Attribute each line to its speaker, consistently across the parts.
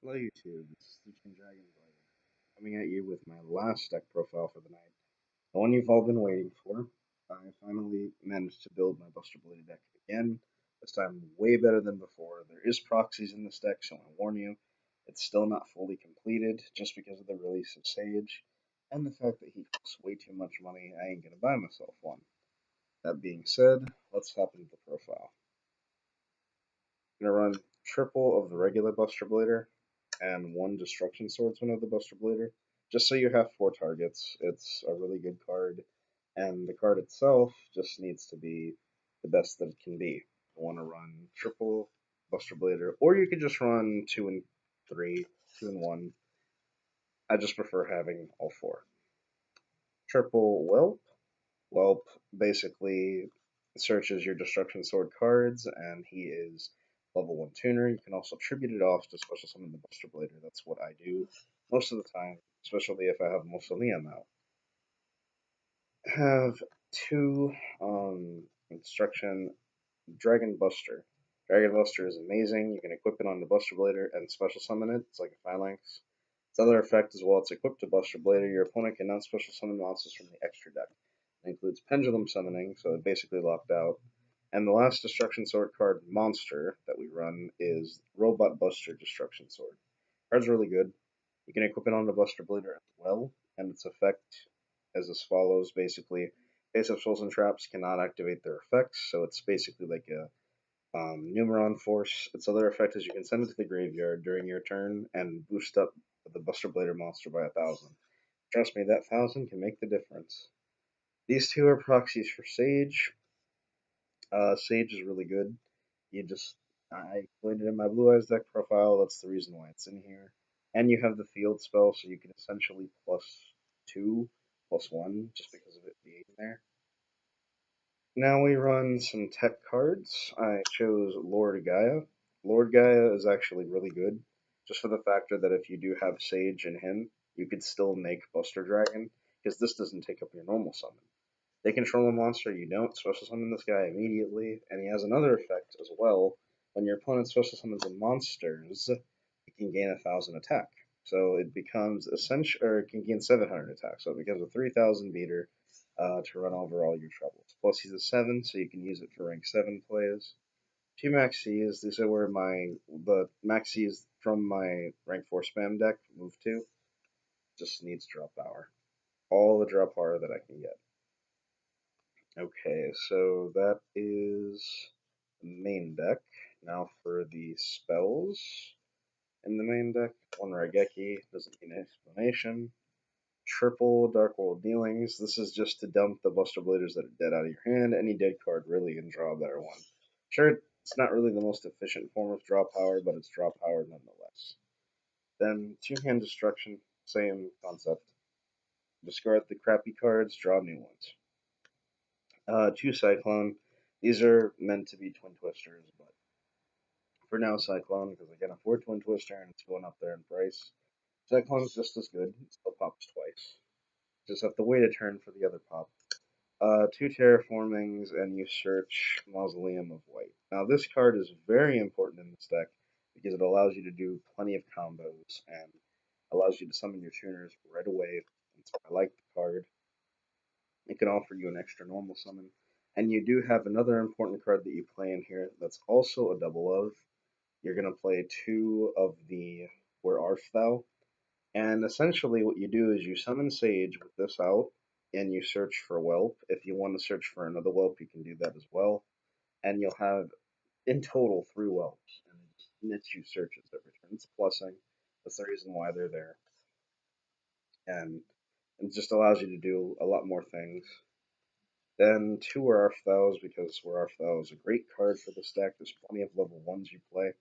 Speaker 1: Hello YouTube, this is the King Dragon Glider, coming at you with my last deck profile for the night. The one you've all been waiting for. I finally managed to build my Buster Blade deck again, this time way better than before. There is proxies in this deck, so I warn you, it's still not fully completed, just because of the release of Sage, and the fact that he costs way too much money, I ain't gonna buy myself one. That being said, let's hop into the profile. I'm gonna run triple of the regular Buster Blader and one Destruction Swordsman of the Buster Blader, just so you have four targets. It's a really good card, and the card itself just needs to be the best that it can be. I want to run triple Buster Blader, or you could just run two and three, two and one. I just prefer having all four. Triple Whelp. Whelp basically searches your Destruction Sword cards, and he is level 1 tuner. You can also tribute it off to special summon the Buster Blader. That's what I do most of the time, especially if I have Mausoleum out. Have two instruction Dragon Buster. Dragon Buster is amazing. You can equip it on the Buster Blader and special summon it. It's like a Phalanx. Its other effect is while it's equipped to Buster Blader, your opponent can now special summon monsters from the extra deck. It includes Pendulum Summoning, so it basically locked out. And the last Destruction Sword card monster that we run is Robot Buster Destruction Sword. Card's really good. You can equip it on the Buster Blader as well, and its effect is as follows basically. Face-up Souls and Traps cannot activate their effects, so it's basically like a Numeron Force. Its other effect is you can send it to the graveyard during your turn and boost up the Buster Blader monster by 1,000. Trust me, that 1,000 can make the difference. These two are proxies for Sage. Sage is really good. I played it in my Blue Eyes deck profile. That's the reason why it's in here. And you have the field spell, so you can essentially plus two, plus one, just because of it being there. Now we run some tech cards. I chose Lord Gaia. Lord Gaia is actually really good, just for the factor that if you do have Sage in him, you could still make Buster Dragon, because this doesn't take up your normal summon. They control a monster, you don't special summon this guy immediately, and he has another effect as well. When your opponent special summons a monsters, it can gain 1,000 attack. So it becomes essential, or it can gain 700 attack. So it becomes a 3,000 beater to run over all your troubles. Plus he's a 7, so you can use it for rank 7 plays. Two Maxis, these are where the Maxis from my rank 4 spam deck move to. Just needs drop power. All the drop power that I can get. Okay, so that is the main deck. Now for the spells in the main deck. One Raigeki, doesn't need an explanation. Triple Dark World Dealings. This is just to dump the Buster Bladers that are dead out of your hand. Any dead card really and draw a better one. Sure, it's not really the most efficient form of draw power, but it's draw power nonetheless. Then Two-Hand Destruction, same concept. Discard the crappy cards, draw new ones. Two Cyclone. These are meant to be Twin Twisters, but for now Cyclone, because I can afford Twin Twister and it's going up there in price. Cyclone's just as good. It still pops twice. Just have to wait a turn for the other pop. Two terraformings, and you search Mausoleum of White. Now, this card is very important in this deck because it allows you to do plenty of combos and allows you to summon your tuners right away. And so I like the card. It can offer you an extra normal summon. And you do have another important card that you play in here that's also a double of. You're going to play two of the Where Art Thou? And essentially, what you do is you summon Sage with this out, and you search for Whelp. If you want to search for another Whelp, you can do that as well. And you'll have, in total, three Whelps. And it just nets you searches every turn. It's a blessing. That's the reason why they're there. And it just allows you to do a lot more things. Then two are Arthels, because Where Arthel is a great card for this deck. There's plenty of level 1s you play.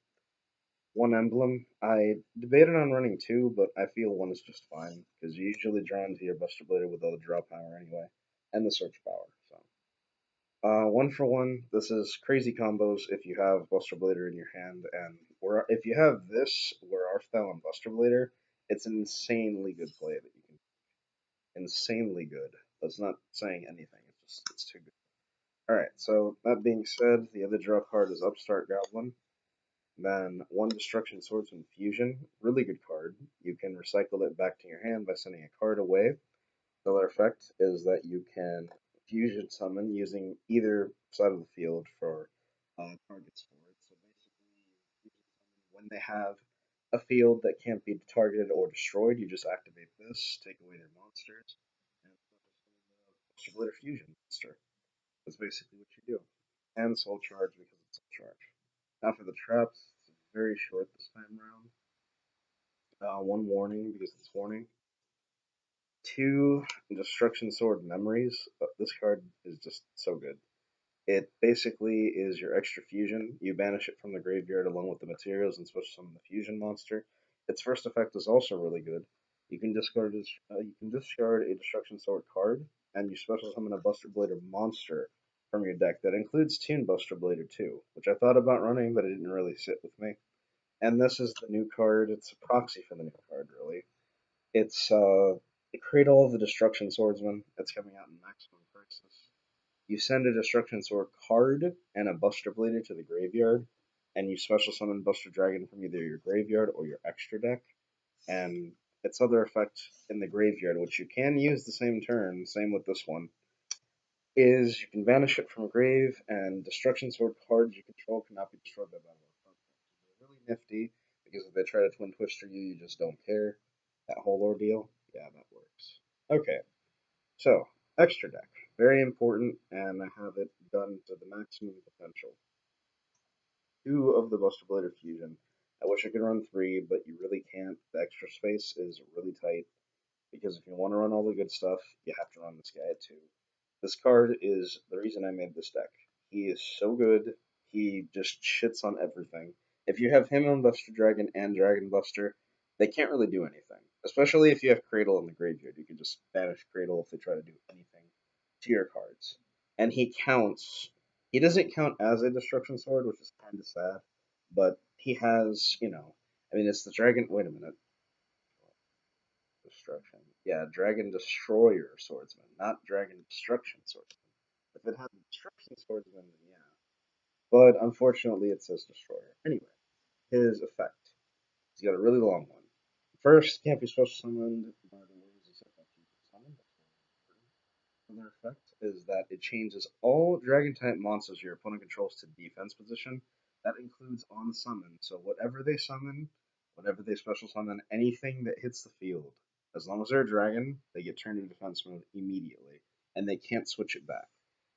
Speaker 1: One emblem. I debated on running two, but I feel one is just fine because you usually draw into your Buster Blader with all the draw power anyway, and the search power. So, one for one. This is crazy combos if you have Buster Blader in your hand, and where if you have this where Arthel and Buster Blader, it's an insanely good play that you can. Insanely good. That's not saying anything. It's too good. All right. So that being said, the other draw card is Upstart Goblin. Then one Destruction Swordsman Fusion, really good card. You can recycle it back to your hand by sending a card away. The other effect is that you can fusion summon using either side of the field for targets for it. So basically, fusion summon when they have a field that can't be targeted or destroyed, you just activate this, take away their monsters, and Buster Glitter Fusion monster. That's basically what you do. And Soul Charge because it's Soul Charge. Now for the traps, it's very short this time around. One warning because it's warning. Two Destruction Sword Memories. This card is just so good. It basically is your extra fusion. You banish it from the graveyard along with the materials and switch summon the fusion monster. Its first effect is also really good. You can discard a Destruction Sword card, and you special summon a Buster Blader monster from your deck that includes Toon Buster Blader too, which I thought about running, but it didn't really sit with me. And this is the new card. It's a proxy for the new card, really. It's Cradle of the Destruction Swordsman. It's coming out in Maximum Crisis. You send a Destruction Sword card and a Buster Blader to the graveyard, and you special summon Buster Dragon from either your graveyard or your extra deck. And its other effect in the graveyard, which you can use the same turn, same with this one, is you can banish it from a grave, and Destruction Sword cards you control cannot be destroyed by battle or contact. They're really nifty because if they try to Twin Twister you, you just don't care. That whole ordeal, yeah, that works. Okay, so extra deck, very important, and I have it done to the maximum potential. Two of the Buster Blader Fusion. I wish I could run three, but you really can't. The extra space is really tight because if you want to run all the good stuff, you have to run this guy at two. This card is the reason I made this deck. He is so good. He just shits on everything. If you have him on Buster Dragon and Dragon Buster, they can't really do anything. Especially if you have Cradle in the graveyard. You can just banish Cradle if they try to do anything to your cards. And he counts. He doesn't count as a Destruction Sword, which is kind of sad. But he has, I mean, it's the Dragon. Wait a minute. Destruction. Yeah, Dragon Destroyer Swordsman, not Dragon Destruction Swordsman. If it had Destruction Swordsman, then yeah. But unfortunately, it says Destroyer. Anyway, his effect. He's got a really long one. First, can't be special summoned by the ways except that you can summon. Another effect is that it changes all dragon type monsters your opponent controls to defense position. That includes on summon. So whatever they summon, whatever they special summon, anything that hits the field, as long as they're a dragon, they get turned into defense mode immediately, and they can't switch it back.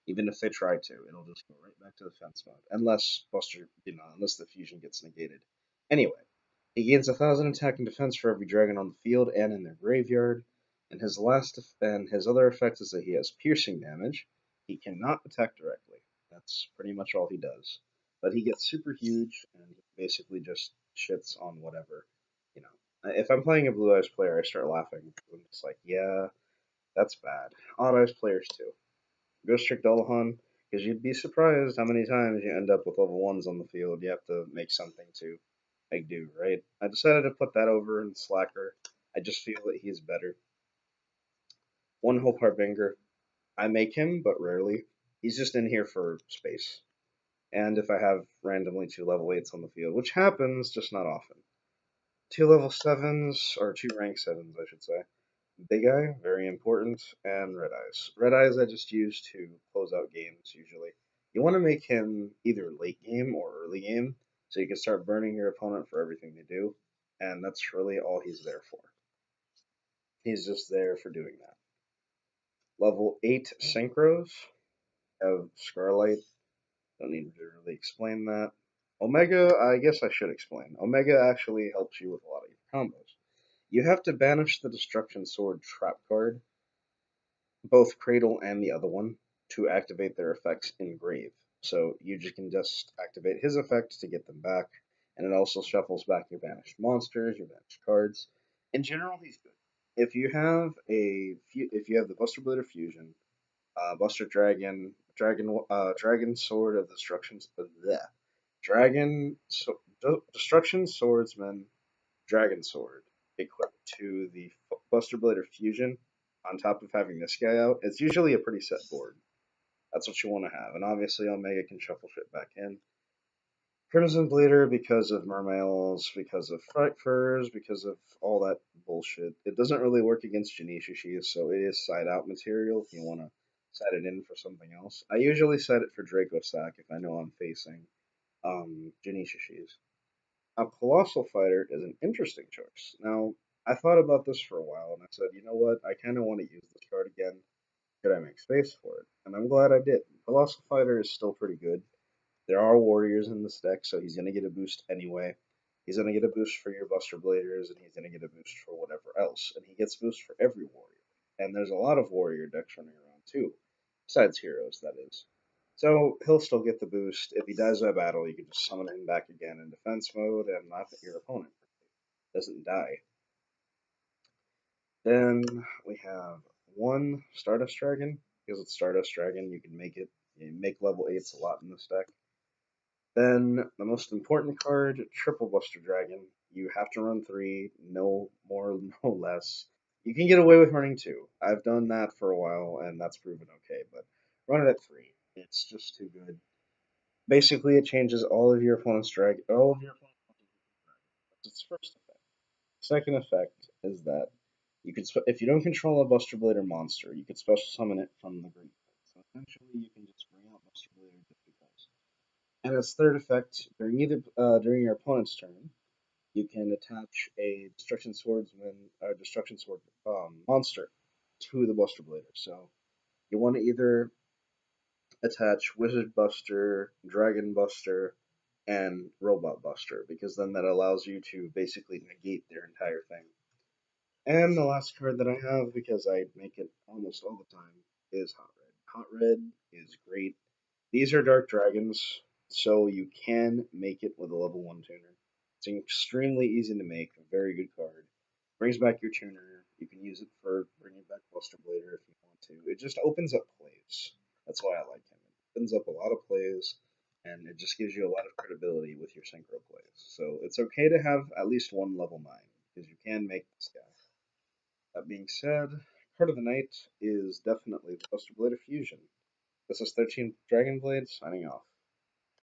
Speaker 1: Even if they try to, it'll just go right back to defense mode, unless the fusion gets negated. Anyway, he gains 1,000 attack and defense for every dragon on the field and in their graveyard. And his other effect is that he has piercing damage. He cannot attack directly. That's pretty much all he does. But he gets super huge and he basically just shits on whatever. You know, if I'm playing a Blue Eyes player, I start laughing. I'm just like, yeah, that's bad. Odd Eyes players too. Ghost Trick Dullahan, because you'd be surprised how many times you end up with level ones on the field. You have to make something to make do, right? I decided to put that over in Slacker. I just feel that he's better. One Hope Harbinger. I make him, but rarely. He's just in here for space. And if I have randomly two level 8s on the field, which happens, just not often. Two level 7s, or two rank 7s, I should say. Big Eye, very important, and Red Eyes. Red Eyes I just use to close out games, usually. You want to make him either late game or early game, so you can start burning your opponent for everything they do, and that's really all he's there for. He's just there for doing that. Level 8 Synchros have Scarlight. Don't need to really explain that. Omega, I guess I should explain. Omega actually helps you with a lot of your combos. You have to banish the Destruction Sword trap card, both Cradle and the other one, to activate their effects in Grave. So you just can just activate his effect to get them back, and it also shuffles back your banished monsters, your banished cards. In general, he's good. If you have the Buster Blader Fusion, Buster Dragon, Dragon Sword of Destruction's bleh, Destruction Swordsman, Dragon Sword equipped to the Buster Blader Fusion, on top of having this guy out, it's usually a pretty set board. That's what you want to have, and obviously Omega can shuffle shit back in. Crimson Bleeder because of mermails, because of fright furs, because of all that bullshit. It doesn't really work against Janishishis, so it is side out material if you want to set it in for something else. I usually set it for Draco Stack if I know I'm facing Janishishis. A Colossal Fighter is an interesting choice. Now, I thought about this for a while and I said, you know what, I kind of want to use this card again. Could I make space for it? And I'm glad I did. Colossal Fighter is still pretty good. There are warriors in this deck, so he's going to get a boost anyway. He's going to get a boost for your Buster Bladers, and he's going to get a boost for whatever else. And he gets boost for every warrior. And there's a lot of warrior decks running around too, besides heroes, that is. So he'll still get the boost. If he dies by battle, you can just summon him back again in defense mode and not that your opponent doesn't die. Then we have one Stardust Dragon. Because it's Stardust Dragon, you can make it. You make level 8s a lot in this deck. Then the most important card, Triple Buster Dragon. You have to run 3, no more, no less. You can get away with running 2. I've done that for a while, and that's proven okay, but run it at 3. It's just too good. Basically, it changes all of your opponent's dragons. That's its first effect. Second effect is that if you don't control a Buster Blader monster, you could special summon it from the graveyard. So essentially, you can just bring out Buster Blader just because. And its third effect, during your opponent's turn, you can attach a Destruction Sword monster to the Buster Blader. So you want to either attach Wizard Buster, Dragon Buster, and Robot Buster, because then that allows you to basically negate their entire thing. And the last card that I have, because I make it almost all the time, is Hot Red. Hot Red is great. These are Dark Dragons, so you can make it with a level 1 tuner. It's extremely easy to make, a very good card. Brings back your tuner. You can use it for bringing back Buster Blader if you want to. It just opens up plays. That's why I like him. It opens up a lot of plays, and it just gives you a lot of credibility with your synchro plays. So it's okay to have at least one level 9, because you can make this guy. That being said, card of the night is definitely the Buster Blader Fusion. This is 13 Dragon Blade signing off.